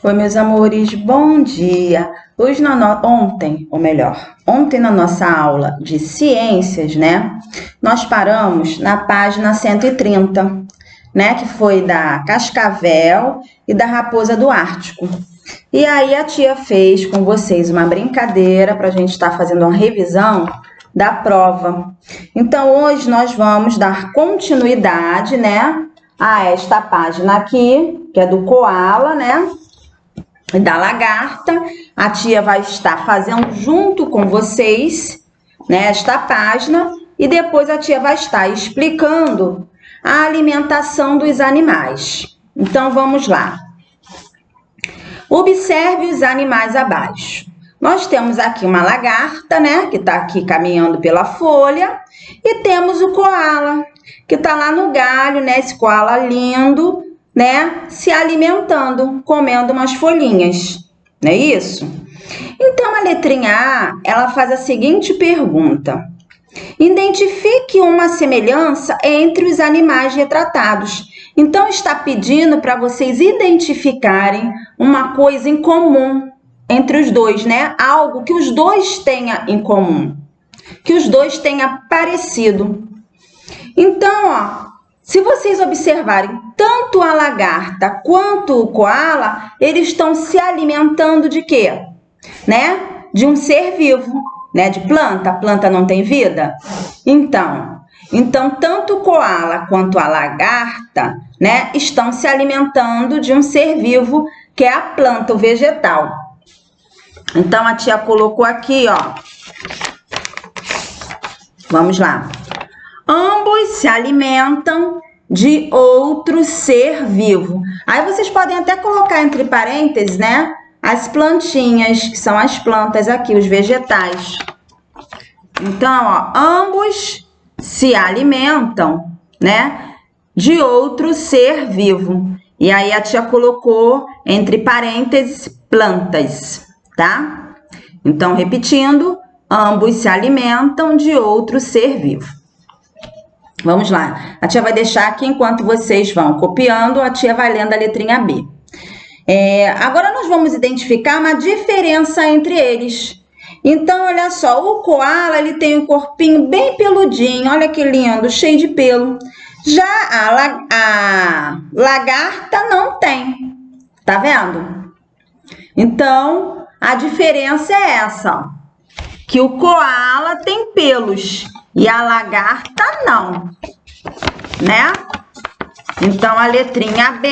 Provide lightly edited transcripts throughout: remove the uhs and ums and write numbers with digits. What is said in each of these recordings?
Oi, meus amores, bom dia! Ontem na nossa aula de ciências, né, nós paramos na página 130, né, que foi da cascavel e da raposa do Ártico. E aí a tia fez com vocês uma brincadeira para a gente estar fazendo uma revisão da prova. Então, hoje nós vamos dar continuidade, né, a esta página aqui, que é do koala, né, e da lagarta. A tia vai estar fazendo junto com vocês, né, esta página, e depois a tia vai estar explicando a alimentação dos animais. Então, vamos lá. Observe os animais abaixo. Nós temos aqui uma lagarta, né, que está aqui caminhando pela folha, e temos o koala, que está lá no galho, né, esse koala lindo, né, se alimentando, comendo umas folhinhas, não é isso? Então, a letrinha A, ela faz a seguinte pergunta: identifique uma semelhança entre os animais retratados. Então, está pedindo para vocês identificarem uma coisa em comum entre os dois, né? Algo que os dois tenham em comum, que os dois tenham parecido. Então, ó, se vocês observarem, tanto a lagarta quanto o koala, eles estão se alimentando de quê? Né? De um ser vivo, né? De planta. A planta não tem vida? Então, tanto o koala quanto a lagarta, né, estão se alimentando de um ser vivo, que é a planta, o vegetal. Então, a tia colocou aqui, ó. Vamos lá. Ambos se alimentam de outro ser vivo. Aí vocês podem até colocar entre parênteses, né, as plantinhas, que são as plantas aqui, os vegetais. Então, ó, ambos se alimentam, né, de outro ser vivo. E aí a tia colocou entre parênteses plantas, tá? Então, repetindo, ambos se alimentam de outro ser vivo. Vamos lá. A tia vai deixar aqui enquanto vocês vão copiando, a tia vai lendo a letrinha B. Agora nós vamos identificar uma diferença entre eles. Então, olha só, o koala, ele tem um corpinho bem peludinho, olha que lindo, cheio de pelo. Já a lagarta não tem, tá vendo? Então, a diferença é essa, ó, que o koala tem pelos e a lagarta não, né? Então, a letrinha B,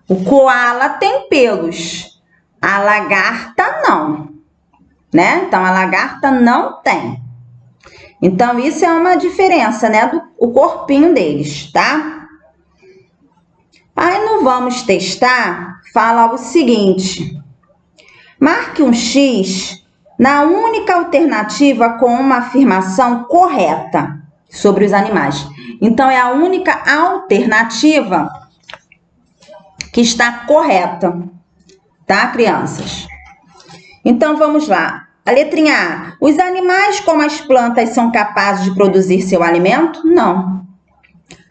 o koala tem pelos, a lagarta não, né? Então, a lagarta não tem. Então, isso é uma diferença, né, do corpinho deles, tá? Aí, no Vamos Testar, fala o seguinte: marque um X na única alternativa com uma afirmação correta sobre os animais. Então, é a única alternativa que está correta, tá, crianças? Então, vamos lá. A letrinha A. Os animais, como as plantas, são capazes de produzir seu alimento? Não.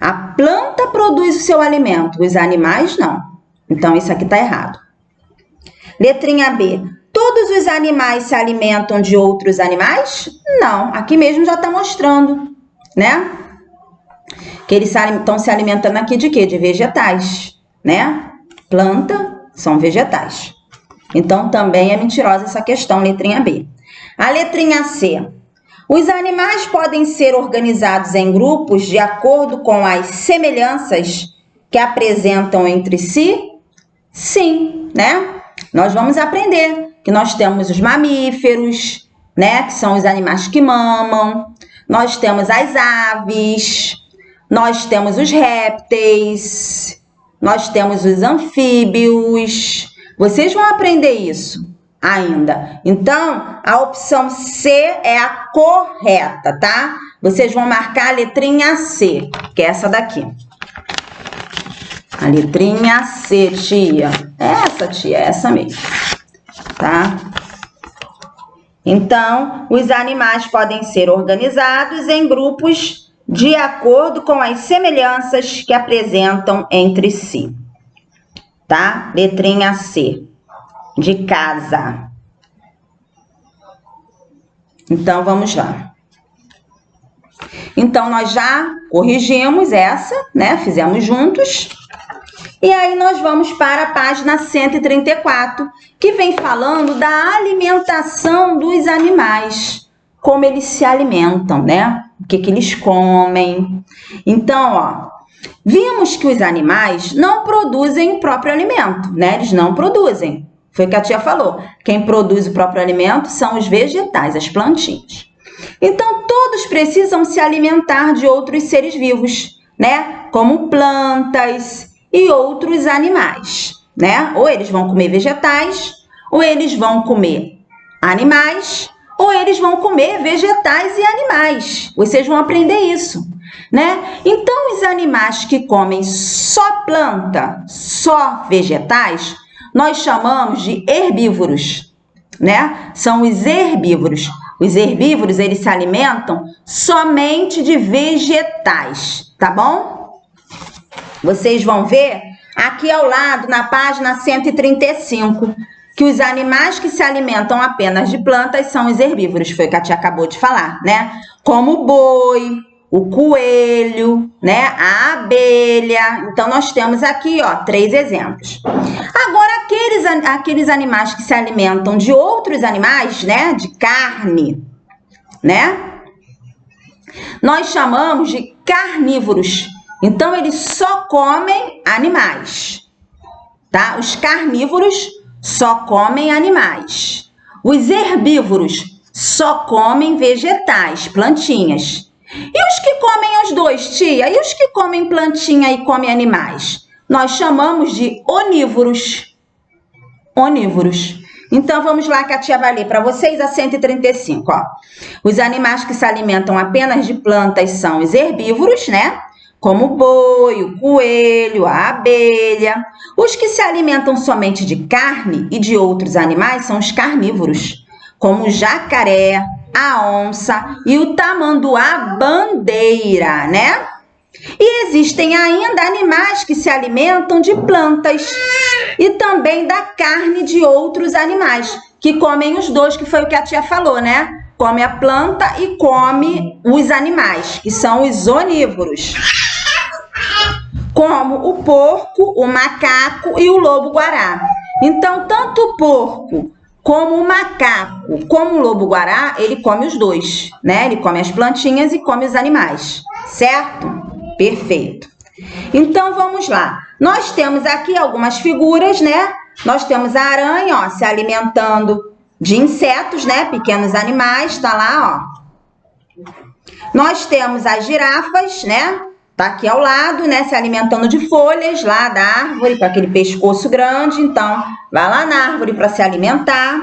A planta produz o seu alimento, os animais não. Então, isso aqui está errado. Letrinha B. Todos os animais se alimentam de outros animais? Não. Aqui mesmo já está mostrando, né? Que eles estão se alimentando aqui de quê? De vegetais, né? Planta são vegetais. Então, também é mentirosa essa questão, letrinha B. A letrinha C. Os animais podem ser organizados em grupos de acordo com as semelhanças que apresentam entre si? Sim, né? Nós vamos aprender que nós temos os mamíferos, né? Que são os animais que mamam. Nós temos as aves. Nós temos os répteis. Nós temos os anfíbios. Vocês vão aprender isso ainda. Então, a opção C é a correta, tá? Vocês vão marcar a letrinha C, que é essa daqui. A letrinha C, tia. Essa, tia, essa mesmo, tá? Então, os animais podem ser organizados em grupos de acordo com as semelhanças que apresentam entre si. tá? Letrinha C, de casa. Então, vamos lá. Então, nós já corrigimos essa, né? Fizemos juntos. E aí, nós vamos para a página 134, que vem falando da alimentação dos animais. Como eles se alimentam, né? O que eles comem. Então, ó, vimos que os animais não produzem o próprio alimento, né? Eles não produzem. Foi o que a tia falou. Quem produz o próprio alimento são os vegetais, as plantinhas. Então, todos precisam se alimentar de outros seres vivos, né? Como plantas e outros animais, né? Ou eles vão comer vegetais, ou eles vão comer animais, ou eles vão comer vegetais e animais. Vocês vão aprender isso, né? Então, os animais que comem só planta, só vegetais, nós chamamos de herbívoros, né? São os herbívoros. Os herbívoros, eles se alimentam somente de vegetais, tá bom? Vocês vão ver aqui ao lado, na página 135, que os animais que se alimentam apenas de plantas são os herbívoros, foi o que a tia acabou de falar, né? Como o boi, o coelho, né? A abelha. Então, nós temos aqui, ó, 3 exemplos. Agora, aqueles animais que se alimentam de outros animais, né? De carne, né? Nós chamamos de carnívoros. Então, eles só comem animais, tá? Os carnívoros só comem animais. Os herbívoros só comem vegetais, plantinhas. E os que comem os dois, tia? E os que comem plantinha e comem animais? Nós chamamos de onívoros. Onívoros. Então, vamos lá que a tia vai ler para vocês a 135, ó. Os animais que se alimentam apenas de plantas são os herbívoros, né? Como o boi, o coelho, a abelha. Os que se alimentam somente de carne e de outros animais são os carnívoros, como o jacaré, a onça e o tamanduá-bandeira, né? E existem ainda animais que se alimentam de plantas e também da carne de outros animais, que comem os dois, que foi o que a tia falou, né? Come a planta e come os animais, que são os onívoros. Como o porco, o macaco e o lobo-guará. Então, tanto o porco como o macaco, como o lobo-guará, ele come os dois, né? Ele come as plantinhas e come os animais, certo? Perfeito. Então, vamos lá. Nós temos aqui algumas figuras, né? Nós temos a aranha, ó, se alimentando de insetos, né? Pequenos animais, tá lá, ó. Nós temos as girafas, né? Tá aqui ao lado, né? Se alimentando de folhas lá da árvore, com aquele pescoço grande. Então, vai lá na árvore para se alimentar.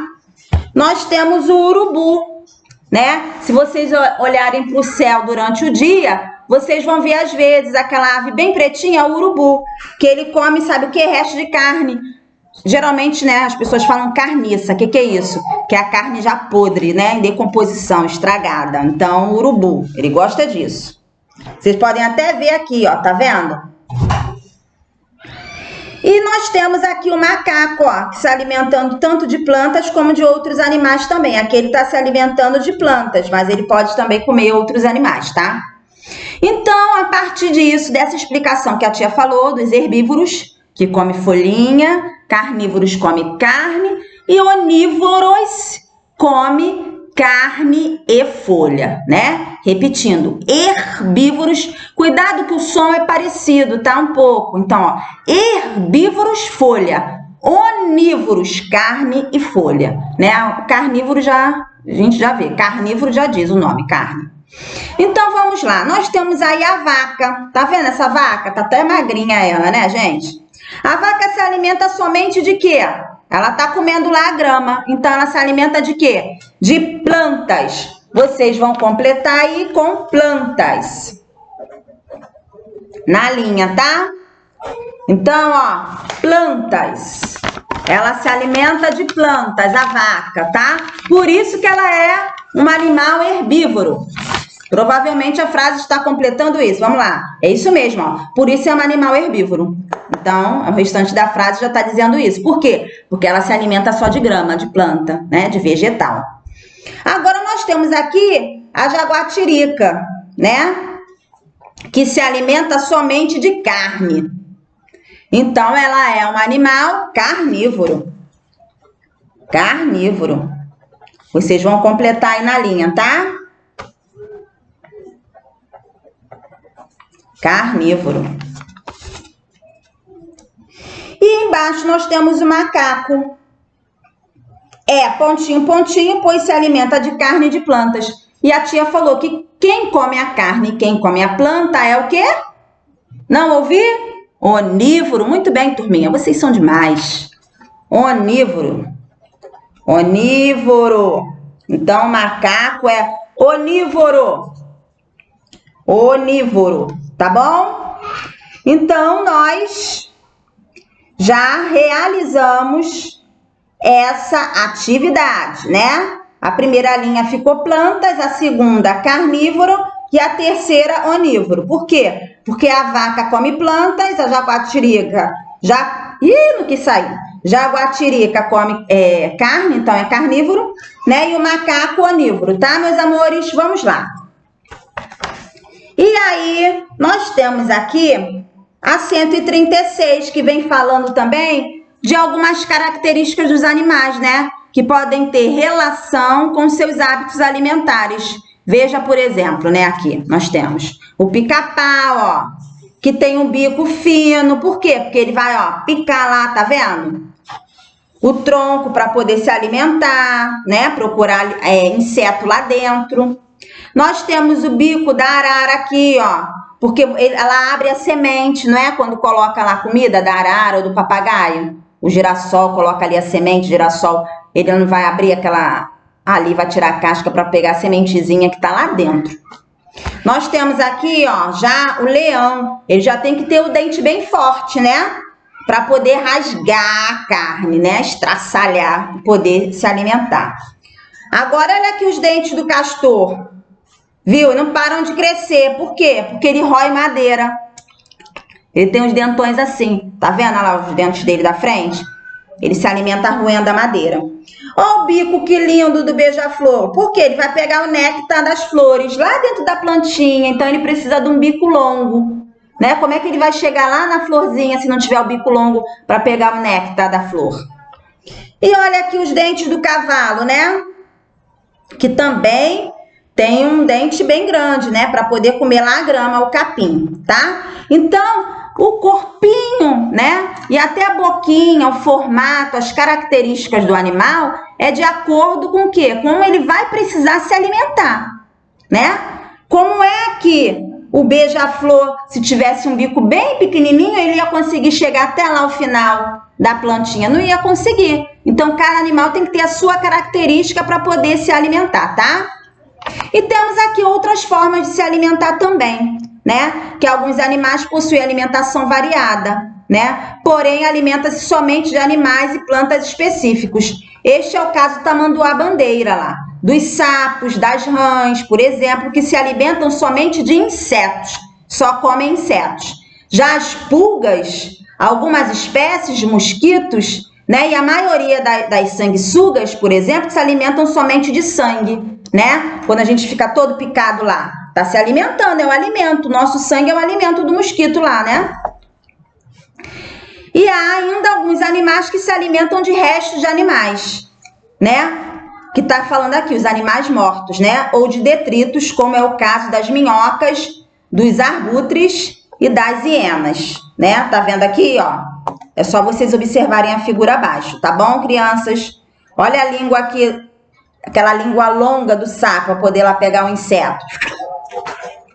Nós temos o urubu, né? Se vocês olharem para o céu durante o dia, vocês vão ver às vezes aquela ave bem pretinha, o urubu, que ele come, sabe o que? Resto de carne. Geralmente, né, as pessoas falam carniça. O que é isso? Que é a carne já podre, né? Em decomposição, estragada. Então, o urubu, ele gosta disso. Vocês podem até ver aqui, ó, tá vendo? E nós temos aqui o macaco, ó, que se alimentando tanto de plantas como de outros animais também. Aqui ele tá se alimentando de plantas, mas ele pode também comer outros animais, tá? Então, a partir disso, dessa explicação que a tia falou, dos herbívoros, que come folhinha, carnívoros come carne e onívoros come carne e folha, né? Repetindo, herbívoros, cuidado que o som é parecido, tá? Um pouco. Então, ó, herbívoros, folha, onívoros, carne e folha, né? O carnívoro já, a gente já vê, carnívoro já diz o nome, carne. Então, vamos lá. Nós temos aí a vaca. Tá vendo essa vaca? Tá até magrinha ela, né, gente? A vaca se alimenta somente de quê? Ela tá comendo lá a grama. Então, ela se alimenta de quê? De plantas. Vocês vão completar aí com plantas. Na linha, tá? Então, ó, plantas. Ela se alimenta de plantas, a vaca, tá? Por isso que ela é um animal herbívoro. Provavelmente a frase está completando isso. Vamos lá. É isso mesmo, ó. Por isso é um animal herbívoro. Então, o restante da frase já está dizendo isso. Por quê? Porque ela se alimenta só de grama, de planta, né? De vegetal. Agora nós temos aqui a jaguatirica, né? Que se alimenta somente de carne. Então, ela é um animal carnívoro. Carnívoro. Vocês vão completar aí na linha, tá? Carnívoro. E embaixo nós temos o macaco. Pontinho, pontinho, pois se alimenta de carne e de plantas. E a tia falou que quem come a carne e quem come a planta é o quê? Não ouvi? Onívoro. Muito bem, turminha. Vocês são demais. Onívoro. Onívoro. Então, macaco é onívoro. Onívoro. Tá bom? Então, nós já realizamos essa atividade, né? A primeira linha ficou plantas, a segunda carnívoro e a terceira onívoro. Por quê? Porque a vaca come plantas, a jaguatirica não quis sair. Jaguatirica come carne, então é carnívoro, né? E o macaco onívoro, tá, meus amores? Vamos lá. E aí, nós temos aqui a 136, que vem falando também de algumas características dos animais, né? Que podem ter relação com seus hábitos alimentares. Veja, por exemplo, né? Aqui nós temos o pica-pau, ó, que tem um bico fino. Por quê? Porque ele vai, ó, picar lá, tá vendo? O tronco para poder se alimentar, né? Procurar inseto lá dentro. Nós temos o bico da arara aqui, ó, porque ela abre a semente, não é? Quando coloca lá a comida da arara ou do papagaio. O girassol coloca ali a semente, o girassol, ele não vai abrir aquela... Ali vai tirar a casca para pegar a sementezinha que tá lá dentro. Nós temos aqui, ó, já o leão. Ele já tem que ter o dente bem forte, né? Para poder rasgar a carne, né? Estraçalhar, poder se alimentar. Agora, olha aqui os dentes do castor. Viu? Não param de crescer. Por quê? Porque ele rói madeira. Ele tem uns dentões assim. Tá vendo lá os dentes dele da frente? Ele se alimenta roendo a madeira. Olha o bico que lindo do beija-flor. Por quê? Ele vai pegar o néctar das flores lá dentro da plantinha. Então, ele precisa de um bico longo, né? Como é que ele vai chegar lá na florzinha se não tiver o bico longo para pegar o néctar da flor? E olha aqui os dentes do cavalo, né? Que também tem um dente bem grande, né? Para poder comer lá a grama, o capim, tá? Então, o corpinho, né? E até a boquinha, o formato, as características do animal é de acordo com o quê? Como ele vai precisar se alimentar, né? Como é que o beija-flor, se tivesse um bico bem pequenininho, ele ia conseguir chegar até lá o final da plantinha? Não ia conseguir. Então, cada animal tem que ter a sua característica para poder se alimentar, tá? E temos aqui outras formas de se alimentar também, né? Que alguns animais possuem alimentação variada, né? Porém, alimenta-se somente de animais e plantas específicos. Este é o caso do tamanduá-bandeira lá, dos sapos, das rãs, por exemplo, que se alimentam somente de insetos, só comem insetos. Já as pulgas, algumas espécies de mosquitos, né? E a maioria das sanguessugas, por exemplo, se alimentam somente de sangue, né? Quando a gente fica todo picado lá, tá se alimentando, é o alimento. Nosso sangue é o alimento do mosquito lá, né? E há ainda alguns animais que se alimentam de restos de animais, né? Que tá falando aqui, os animais mortos, né? Ou de detritos, como é o caso das minhocas, dos arbutres e das hienas, né? Tá vendo aqui, ó? É só vocês observarem a figura abaixo, tá bom, crianças? Olha a língua aqui, aquela língua longa do sapo, para poder lá pegar o inseto,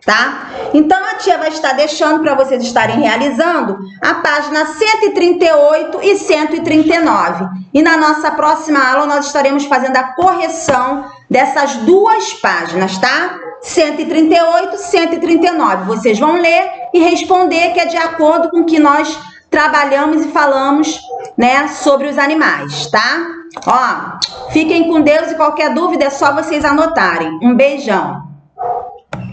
tá? Então, a tia vai estar deixando para vocês estarem realizando a página 138 e 139. E na nossa próxima aula, nós estaremos fazendo a correção dessas duas páginas, tá? 138 e 139. Vocês vão ler e responder, que é de acordo com o que nós trabalhamos e falamos, né, sobre os animais, tá? Ó, fiquem com Deus e qualquer dúvida é só vocês anotarem. Um beijão.